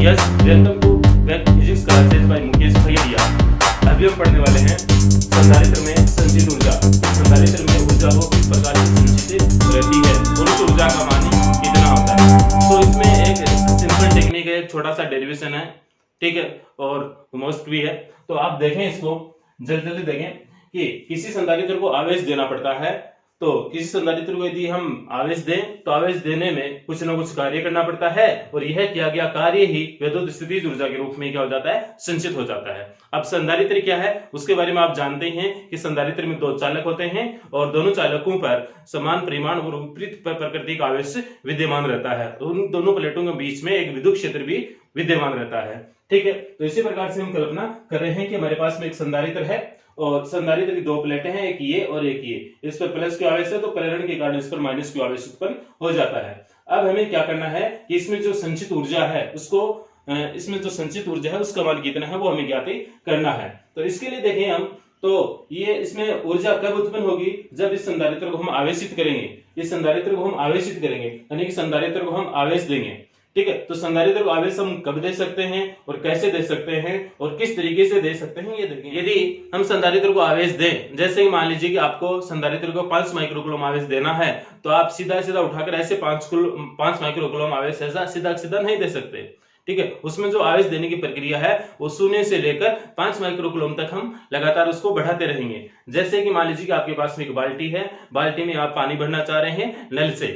Yes, welcome to back physics classes by Mukesh भैया। अभी हम पढ़ने वाले हैं संधारित्र में संचित ऊर्जा। संधारित्र में ऊर्जा को किस प्रकार से संचित रहती है और उस ऊर्जा का मान कितना होता है। तो इसमें एक सिंपल टेक्निक है, एक छोटा सा डेरिवेशन है, ठीक है, और मोस्ट भी है। तो आप देखें, इसको जल्दी जल्दी देखें कि किसी संधारित्र को आवेश देना पड़ता है। तो किसी संधारित्र को यदि हम आवेश दें तो आवेश देने में कुछ ना कुछ कार्य करना पड़ता है, और यह किया गया कार्य ही विद्युत स्थितिज ऊर्जा के रूप में क्या हो जाता है, संचित हो जाता है। अब संधारित्र क्या है उसके बारे में आप जानते हैं कि संधारित्र में दो चालक होते हैं और दोनों चालकों पर समान परिमाण और विपरीत प्रकृति का आवेश विद्यमान रहता है। तो उन दोनों प्लेटों के बीच में एक विद्युत क्षेत्र भी विद्यमान रहता है, ठीक है। तो इसी प्रकार से हम कल्पना कर रहे हैं कि हमारे पास में एक संधारित्र है और संधारित्र की दो प्लेटें हैं, एक ये और एक ये। इस पर प्लस क्यू आवेश है तो प्रेरण के कारण इस पर माइनस क्यू आवेश उत्पन्न हो जाता है। अब हमें क्या करना है कि इसमें जो संचित ऊर्जा है उसको उसका मान कितना है वो हमें ज्ञात करना है। तो इसके लिए देखें हम, तो ये इसमें ऊर्जा कब उत्पन्न होगी, जब इस संधारित्र को हम आवेशित करेंगे। इस संधारित्र को हम आवेशित करेंगे यानी कि संधारित्र को हम आवेश देंगे, ठीक है। तो संधारित्र को आवेश हम कब दे सकते हैं और कैसे दे सकते हैं और किस तरीके से दे सकते हैं, ये देखेंगे। यदि हम संधारित्र को आवेश दें, जैसे कि मान लीजिए कि आपको संधारित्र को 5 माइक्रोकूलम आवेश देना है, तो आप सीधा सीधा उठाकर ऐसे 5 माइक्रोकूलम आवेश ऐसा सीधा सीधा नहीं दे सकते, ठीक है। उसमें जो आवेश देने की प्रक्रिया है वो 0 से लेकर 5 माइक्रोकूलम तक हम लगातार उसको बढ़ाते रहेंगे। जैसे कि मान लीजिए कि आपके पास में एक बाल्टी है, बाल्टी में आप पानी भरना चाह रहे हैं नल से,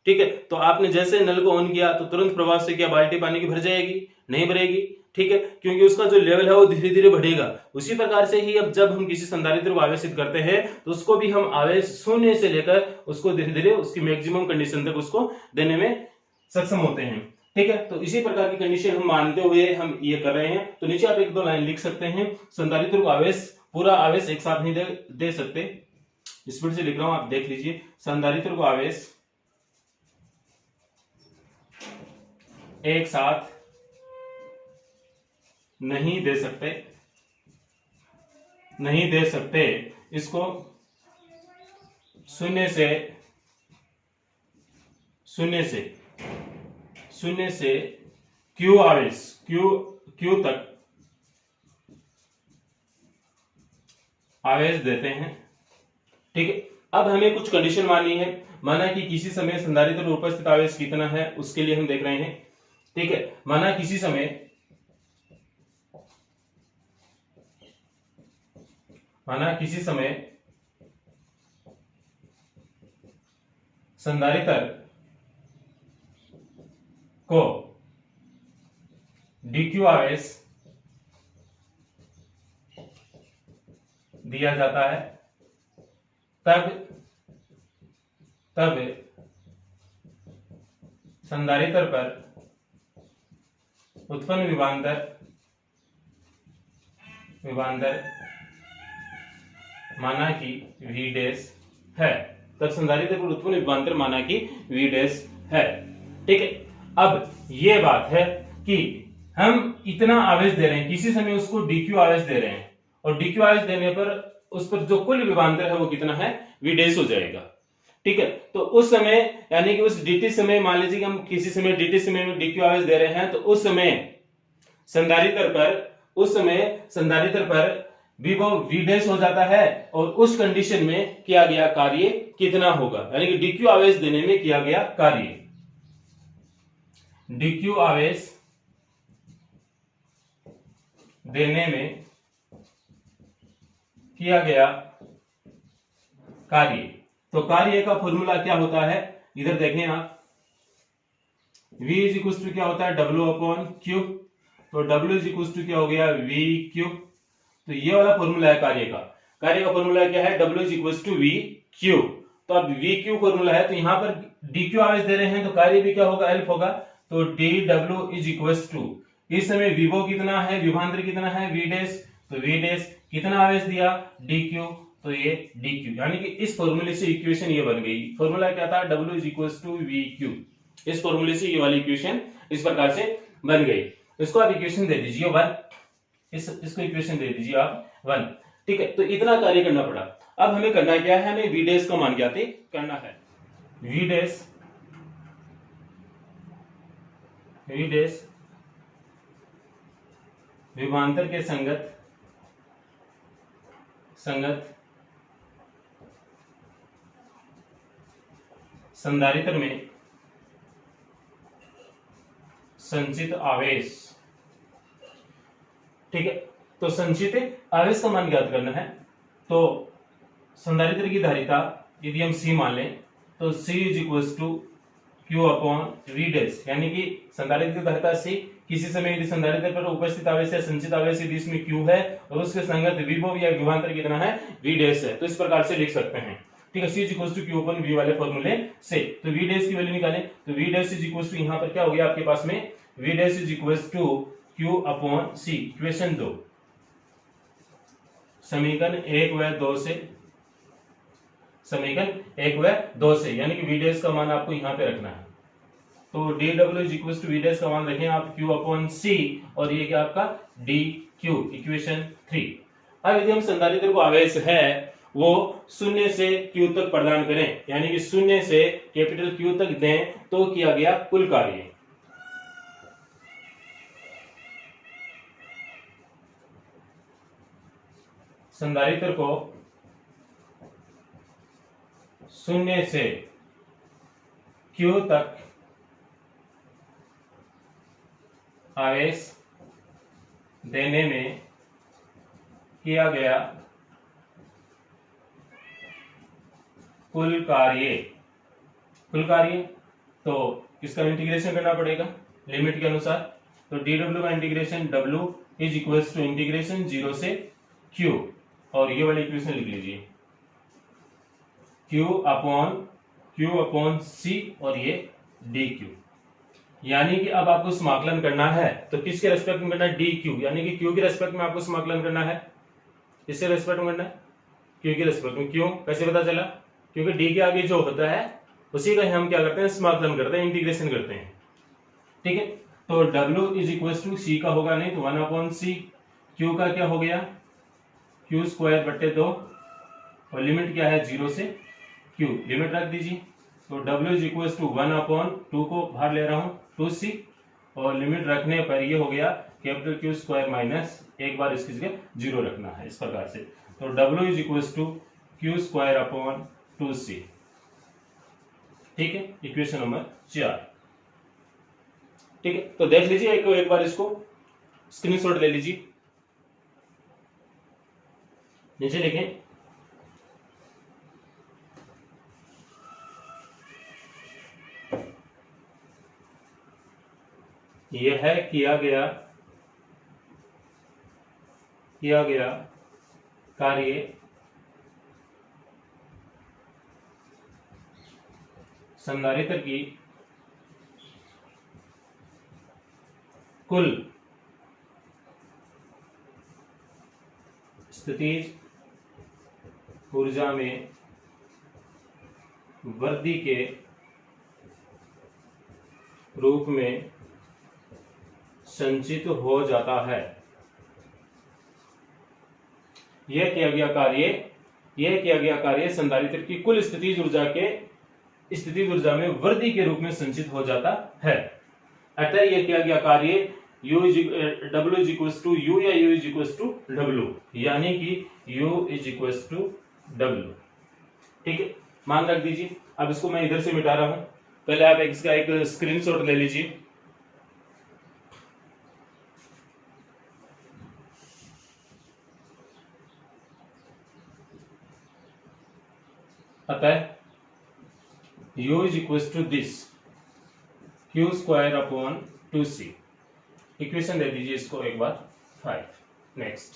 ठीक है। तो आपने जैसे नल को ऑन किया तो तुरंत प्रवाह से क्या बाल्टी पानी की भर जाएगी? नहीं भरेगी, ठीक है, क्योंकि उसका जो लेवल है वो धीरे धीरे बढ़ेगा। उसी प्रकार से ही अब जब हम किसी संधारित्र को आवेशित करते हैं तो उसको भी हम आवेश 0 से लेकर उसको धीरे धीरे उसकी मैक्सिमम कंडीशन तक उसको देने में सक्षम होते हैं, ठीक है। तो इसी प्रकार की कंडीशन हम मानते हुए हम ये कर रहे हैं। तो नीचे आप एक दो लाइन लिख सकते हैं। संधारित्र को आवेश, पूरा आवेश एक साथ नहीं दे सकते, स्पीड से लिख रहा हूं, आप देख लीजिए। संधारित्र को आवेश एक साथ नहीं दे सकते, इसको शून्य से क्यू आवेश क्यू तक आवेश देते हैं, ठीक है। अब हमें कुछ कंडीशन माननी है। माना कि किसी समय संधारित्र में उपस्थित आवेश कितना है उसके लिए हम देख रहे हैं, ठीक है। माना किसी समय संधारित्र को dq आवेश दिया जाता है, तब संधारित्र पर उत्पन्न विभवांतर माना कि V डैश है। तब संधारित्र पर उत्पन्न विभवांतर माना कि V डैश है, ठीक है। अब ये बात है कि हम इतना आवेश दे रहे हैं, किसी समय उसको dq आवेश दे रहे हैं, और dq आवेश देने पर उस पर जो कुल विभवांतर है वो कितना है, V डैश हो जाएगा, ठीक है। तो उस समय यानी कि उस dt समय, मान लीजिए कि हम किसी समय dt समय में dq आवेश दे रहे हैं, तो उस समय संधारित्र पर विभव V डैश हो जाता है, और उस कंडीशन में किया गया कार्य कितना होगा, यानी कि dq आवेश देने में किया गया कार्य, dq आवेश देने में किया गया कार्य। तो कार्य का फॉर्मूला क्या होता है, इधर देखें आप, V इज इक्वल टू क्या होता है, W अपॉन क्यू। तो W इज इक्वल टू क्या हो गया, V क्यू। तो ये वाला फॉर्मूला है कार्य का फॉर्मूला क्या है, W is equal to V Q. तो अब V क्यू फॉर्मूला है, तो यहां पर dq आवेश दे रहे हैं तो कार्य भी क्या होगा, L होगा। तो dW इज इक्वल टू, इस समय विभव कितना है, विभवांतर कितना है, V डैश। तो V डैश कितना आवेश दिया, dq, तो ये dq, यानी कि इस फॉर्मूले से इक्वेशन ये बन गई। फॉर्मूला क्या था, W is equal to V Q. इस फॉर्मूले से ये वाली इक्वेशन इस प्रकार से बन गई। इसको आप इक्वेशन दे दीजिए 1, इसको इक्वेशन दे दीजिए आप 1, ठीक है। तो इतना कार्य करना पड़ा। अब हमें करना क्या है, हमें V डैश का मान ज्ञात करना है। V डैश विभवांतर के संगत संधारित्र में संचित आवेश। ठीक है, तो संचित आवेश का मान ज्ञात करना है। तो संधारित्र की धारिता यदि हम C मान लें तो C is equal to Q upon V dash, यानी कि संधारित्र की धारिता C, किसी समय यदि संधारित्र पर उपस्थित आवेश या संचित आवेश यदि इसमें Q है और उसके संगत विभव या विभवांतर कितना है V डैश है, तो इस प्रकार से लिख सकते हैं। ठीक है, C is equal to Q upon V वाले फॉर्मूले से तो V डैश की वैल्यू निकालें तो V dash is equal to यहाँ पर क्या हो गया आपके पास में V dash is equal to Q upon C, equation 2 समीकरण 1 व 2 से, समीकरण 1 व 2 से, यानी कि V डैश का मान आपको यहाँ पे रखना है। तो dw is equal to V dash का मान रखें आप Q अपॉन C और ये क्या आपका dQ, इक्वेशन 3। अब यदि हम संधारित्र को आवेश है वो 0 से Q तक प्रदान करें, यानी कि 0 से कैपिटल Q तक दें तो किया गया कुल कार्य। संधारित्र को 0 से Q तक आवेश देने में किया गया कुल कार्य। तो इसका इंटीग्रेशन करना पड़ेगा लिमिट के अनुसार। तो dw का integration w is equal to integration 0 से q, और ये वाली इक्वेशन लिख लीजिए q अपॉन c और ये dq, यानी कि अब आपको समाकलन करना है तो किसके रेस्पेक्ट में करना है dq, यानी कि q के रेस्पेक्ट में आपको समाकलन करना है। किसके रेस्पेक्ट में करना है q के रेस्पेक्ट में। क्यों, कैसे पता चला, क्योंकि d के आगे जो होता है उसी का हम क्या करते हैं समाकलन करते हैं, इंटीग्रेशन करते हैं। ठीक है, तो w is equal to c का होगा नहीं तो 1 अपॉन c, q का क्या हो गया q स्क्वायर बट्टे 2 और लिमिट क्या है 0 से q, लिमिट रख दीजिए। तो w is equal to 1 upon 2 को बाहर ले रहा हूँ 2c और लिमिट रखने पर ये हो गया कैपिटल Q स्क्वायर माइनस एक बार इसकी जगह 0 रखना है, इस प्रकार से। तो w is equal to Q square upon 2c। ठीक है, इक्वेशन नंबर 4। ठीक है, तो देख लीजिए एक बार इसको स्क्रीनशॉट ले लीजिए, नीचे लिखें यह है किया गया कार्य संधारित्र की कुल स्थितिज ऊर्जा में वृद्धि के रूप में संचित हो जाता है। यह किया गया कार्य संधारित्र की कुल स्थितिज ऊर्जा में वृद्धि के रूप में संचित हो जाता है। अतः यह किया गया कार्य W is equal to U या U is equal to W, यानी कि U is equal to W। ठीक है, मान रख दीजिए। अब इसको मैं इधर से मिटा रहा हूं, पहले आप इसका एक स्क्रीनशॉट ले लीजिए। अतः U is equal to this Q square upon 2c, equation दे दीजिए इसको एक बार 5। नेक्स्ट,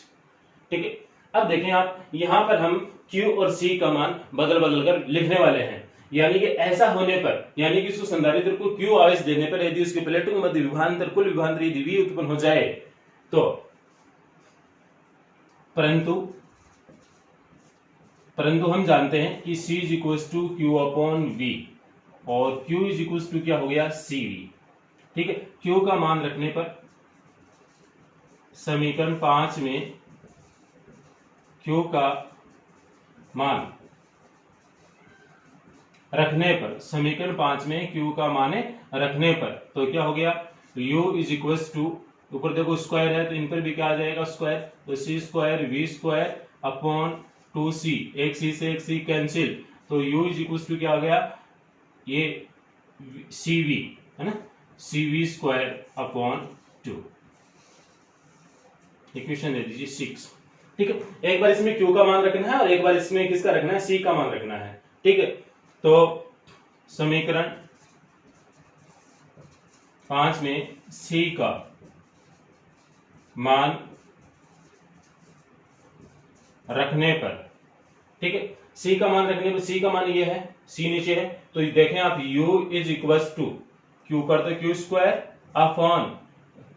ठीक है। अब देखें आप यहाँ पर हम Q और C का मान बदल कर लिखने वाले हैं, यानी कि ऐसा होने पर, यानी कि उस संधारित्र को Q आवेश देने पर यदि उसके प्लेटों के मध्य विभवांतर कुल विभवांतर यदि V उत्पन्न हो जाए तो परंतु हम जानते हैं कि C is equal to Q upon V और Q इज इक्वल टू क्या हो गया CV। ठीक है, Q का मान रखने पर समीकरण 5 में Q का मान रखने पर, समीकरण 5 में Q का मान रखने पर तो क्या हो गया U इज इक्वल टू ऊपर देखो स्क्वायर है तो इन पर भी क्या आ जाएगा स्क्वायर, तो C square V square upon 2c, एक सी से एक सी कैंसिल, तो u इज इक्वल टू क्या आ गया, ये सी वी है ना, C V square upon 2, equation दे दीजिए 6। ठीक है, एक बार इसमें q का मान रखना है और एक बार इसमें किसका रखना है, c का मान रखना है। ठीक है, तो समीकरण 5 में c का मान रखने पर, ठीक है, c का मान रखने पर, c का मान ये है, c नीचे है, तो देखें आप u is equal to q पर तो q स्क्वायर अपॉन,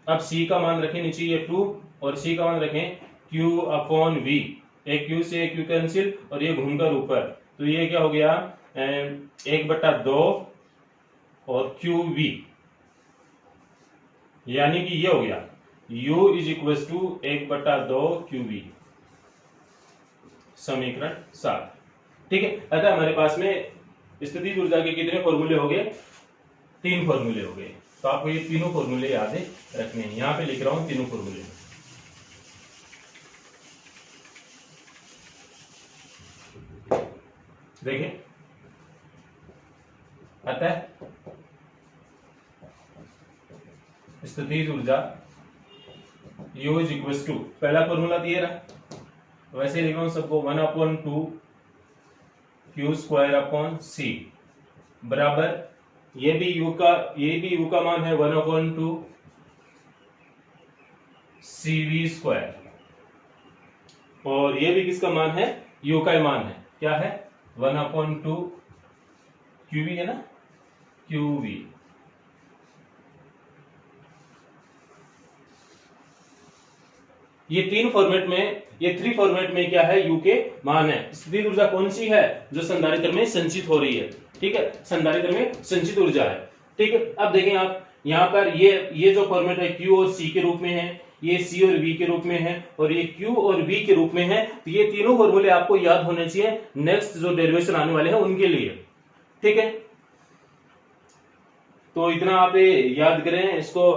अब c का मान रखें नीचे ये 2 और c का मान रखें q अपॉन v, एक q से एक q कैंसिल और ये घूमकर ऊपर, तो ये क्या हो गया 1/2 और qv, यानी कि ये हो गया u is equal to 1/2 qv, समीकरण 7। ठीक है, अतः हमारे पास में स्थितिज ऊर्जा के कितने फॉर्मूले हो गए, 3 फॉर्मूले हो गए, तो आपको ये तीनों फॉर्मूले याद रखने हैं। यहां पे लिख रहा हूं तीनों फॉर्मूले, देखें, अतः स्थितिज ऊर्जा U इज इक्वल टू, पहला फॉर्मूला तो ये रहा, वैसे लिख रहा हूं सबको 1/2 q स्क्वायर अपॉन c बराबर, ये भी u का मान है 1/2 cv स्क्वायर, और ये भी किसका मान है, u का मान है, क्या है 1/2 qv है ना, qv। ये 3 फॉर्मेट में, ये 3 फॉर्मेट में क्या है, u के मान है। स्थितिज ऊर्जा कौन सी है, जो संधारित्र में संचित हो रही है। ठीक है, संधारित्र में संचित ऊर्जा है। ठीक है, अब देखें आप यहाँ पर ये जो फॉर्मेट है q और c के रूप में है, ये c और v के रूप में है, और ये q और v के रूप में है, तो ये तीनों फॉर्मूले आपको याद होने चाहिए नेक्स्ट जो डेरिवेशन आने वाले हैं उनके लिए। ठीक है, तो इतना आप याद करें इसको।